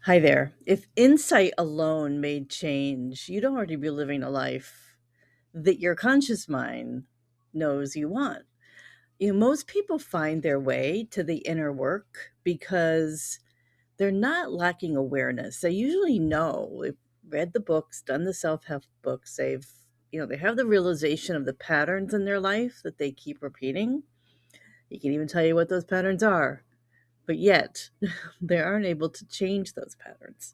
Hi there. If insight alone made change, you'd already be living a life that your conscious mind knows you want. Most people find their way to the inner work because they're not lacking awareness. They usually know. They've read the books, done the self-help books. They have the realization of the patterns in their life that they keep repeating. You can even tell you what those patterns are, but yet they aren't able to change those patterns.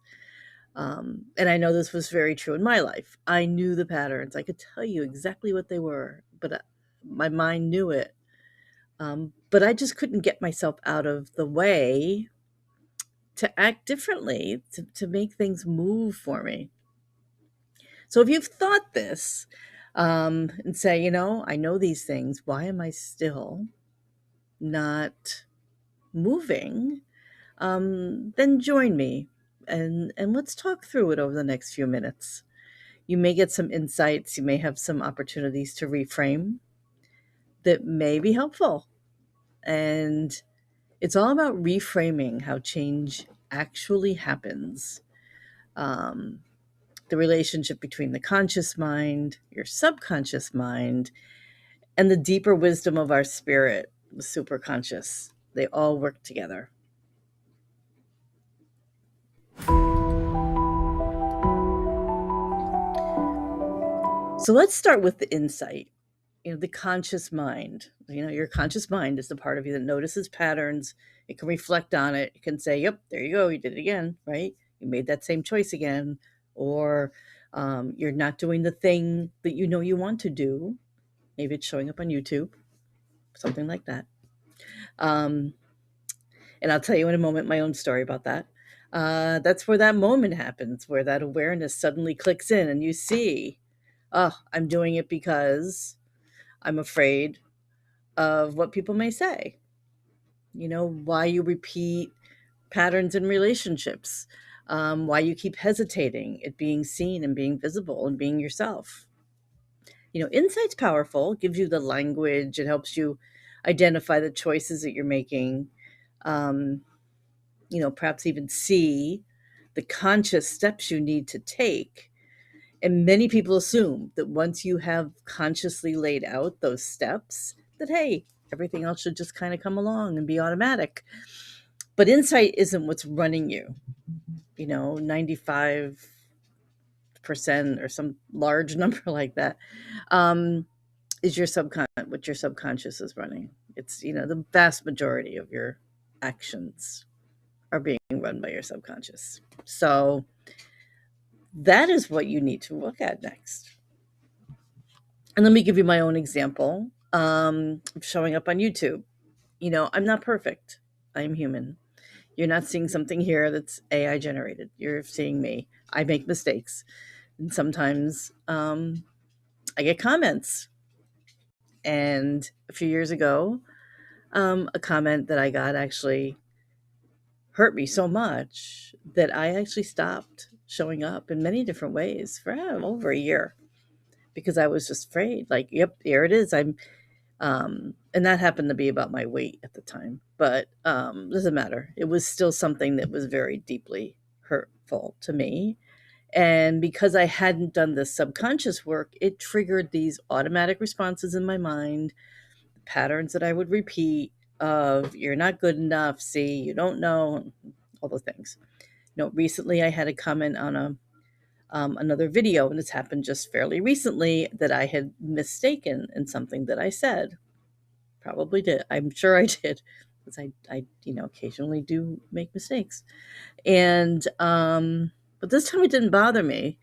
And I know this was very true in my life. I knew the patterns. I could tell you exactly what they were, but my mind knew it. But I just couldn't get myself out of the way to act differently, to make things move for me. So if you've thought this and say, I know these things, why am I still not moving? Then join me and let's talk through it over the next few minutes. You may get some insights, you may have some opportunities to reframe that may be helpful. And it's all about reframing how change actually happens. Um, the relationship between the conscious mind, your subconscious mind, and the deeper wisdom of our spirit, the superconscious. They all work together. So let's start with the insight. The conscious mind. Your conscious mind is the part of you that notices patterns. It can reflect on it. It can say, yep, there you go, you did it again, right? You made that same choice again. Or you're not doing the thing that you know you want to do. Maybe it's showing up on YouTube, something like that. um, and I'll tell you in a moment my own story about that. That's where that moment happens, where that awareness suddenly clicks in and you see, oh, I'm doing it because I'm afraid of what people may say. Why you repeat patterns in relationships, why you keep hesitating at being seen and being visible and being yourself. Insight's powerful, gives you the language, it helps you identify the choices that you're making, um, perhaps even see the conscious steps you need to take. And many people assume that once you have consciously laid out those steps, that, hey, everything else should just kind of come along and be automatic. But insight isn't what's running you. 95% or some large number like that, is what your subconscious is running. It's, the vast majority of your actions are being run by your subconscious. So that is what you need to look at next. And let me give you my own example. Showing up on YouTube. I'm not perfect. I am human. You're not seeing something here that's AI generated. You're seeing me. I make mistakes. And sometimes I get comments. And a few years ago, a comment that I got actually hurt me so much that I actually stopped showing up in many different ways for over a year because I was just afraid. Like, yep, here it is. And that happened to be about my weight at the time, but doesn't matter. It was still something that was very deeply hurtful to me. And because I hadn't done the subconscious work, it triggered these automatic responses in my mind, patterns that I would repeat of you're not good enough, see, you don't know, all those things. Recently I had a comment on another video, and it's happened just fairly recently that I had mistaken in something that I said. Probably did. I'm sure I did because I occasionally do make mistakes. And but this time it didn't bother me.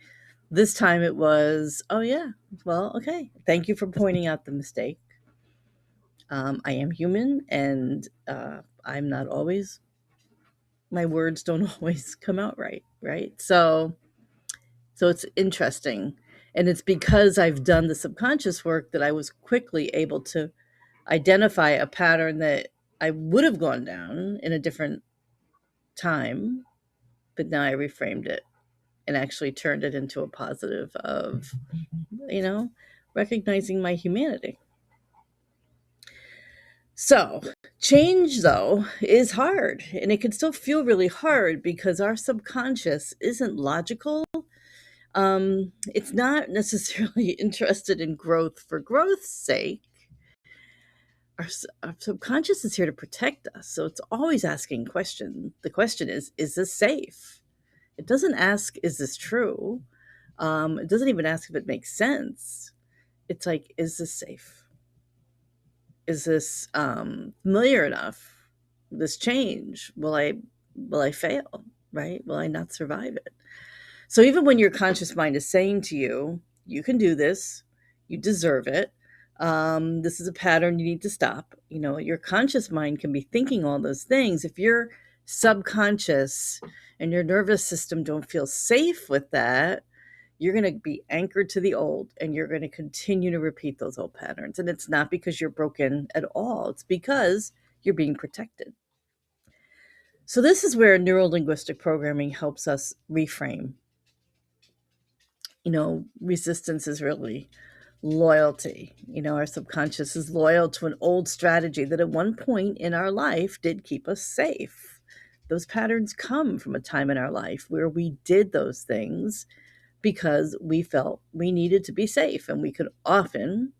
This time it was, oh yeah, well, okay. Thank you for pointing out the mistake. I am human, and I'm not always. My words don't always come out right, right? So it's interesting, and it's because I've done the subconscious work that I was quickly able to identify a pattern that I would have gone down in a different time, but now I reframed it and actually turned it into a positive of, you know, recognizing my humanity. So, change though is hard, and it can still feel really hard because our subconscious isn't logical. It's not necessarily interested in growth for growth's sake. Our subconscious is here to protect us, so it's always asking question. The question is this safe? It doesn't ask, is this true? It doesn't even ask if it makes sense. It's like, is this safe? Is this familiar enough? This change, will I fail? Right? Will I not survive it? So even when your conscious mind is saying to you, you can do this, you deserve it, this is a pattern you need to stop. Your conscious mind can be thinking all those things. If your subconscious and your nervous system don't feel safe with that, you're going to be anchored to the old and you're going to continue to repeat those old patterns. And it's not because you're broken at all, it's because you're being protected. So, this is where neuro linguistic programming helps us reframe. Resistance is really loyalty. Our subconscious is loyal to an old strategy that at one point in our life did keep us safe. Those patterns come from a time in our life where we did those things because we felt we needed to be safe, and we could often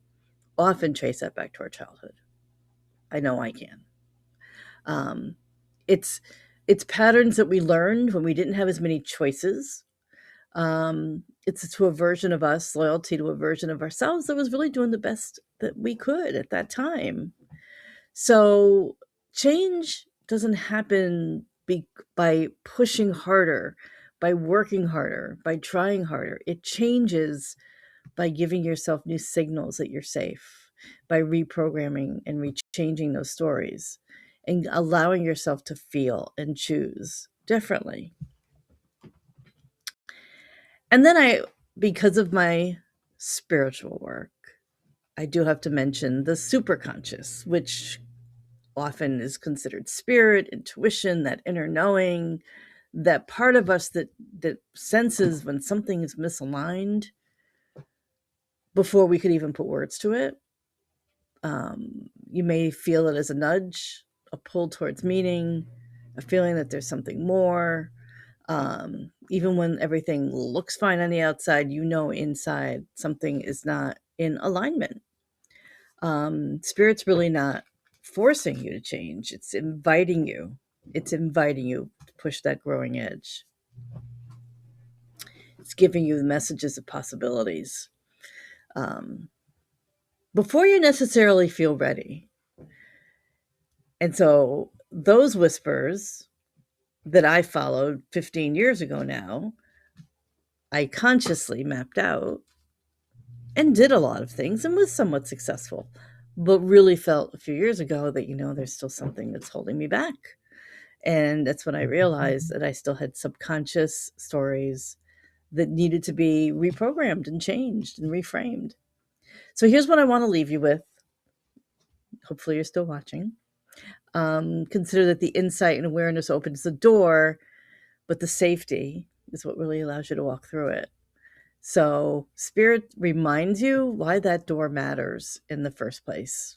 trace that back to our childhood. I know I can. It's patterns that we learned when we didn't have as many choices. It's to a version of us, loyalty to a version of ourselves that was really doing the best that we could at that time. So change doesn't happen by pushing harder, by working harder, by trying harder. It changes by giving yourself new signals that you're safe, by reprogramming and changing those stories, and allowing yourself to feel and choose differently. And then because of my spiritual work, I do have to mention the superconscious, which often is considered spirit, intuition, that inner knowing, that part of us that senses when something is misaligned before we could even put words to it. You may feel it as a nudge, a pull towards meaning, a feeling that there's something more. Even when everything looks fine on the outside, inside something is not in alignment. Spirit's really not forcing you to change. It's inviting you. It's inviting you to push that growing edge. It's giving you the messages of possibilities. Before you necessarily feel ready. And so those whispers that I followed 15 years ago now, I consciously mapped out and did a lot of things and was somewhat successful, but really felt a few years ago that, there's still something that's holding me back. And that's when I realized that I still had subconscious stories that needed to be reprogrammed and changed and reframed. So here's what I want to leave you with. Hopefully you're still watching. Consider that the insight and awareness opens the door, but the safety is what really allows you to walk through it. So spirit reminds you why that door matters in the first place.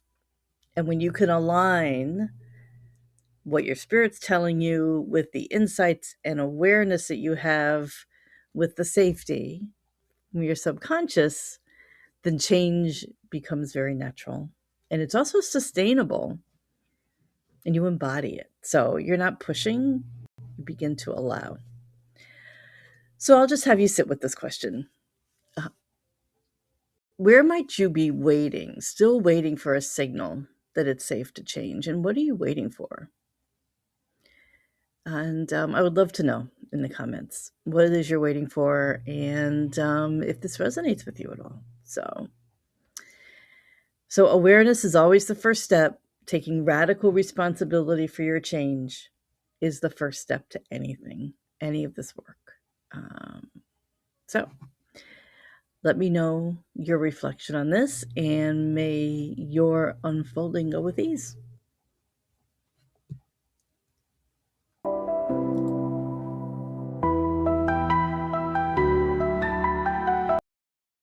And when you can align what your spirit's telling you with the insights and awareness that you have with the safety from your subconscious, then change becomes very natural. And it's also sustainable, and you embody it. So you're not pushing, you begin to allow. So I'll just have you sit with this question. Where might you be waiting, still waiting for a signal that it's safe to change? And what are you waiting for? And I would love to know in the comments what it is you're waiting for, and if this resonates with you at all. So awareness is always the first step. Taking radical responsibility for your change is the first step to anything, any of this work. So let me know your reflection on this, and may your unfolding go with ease.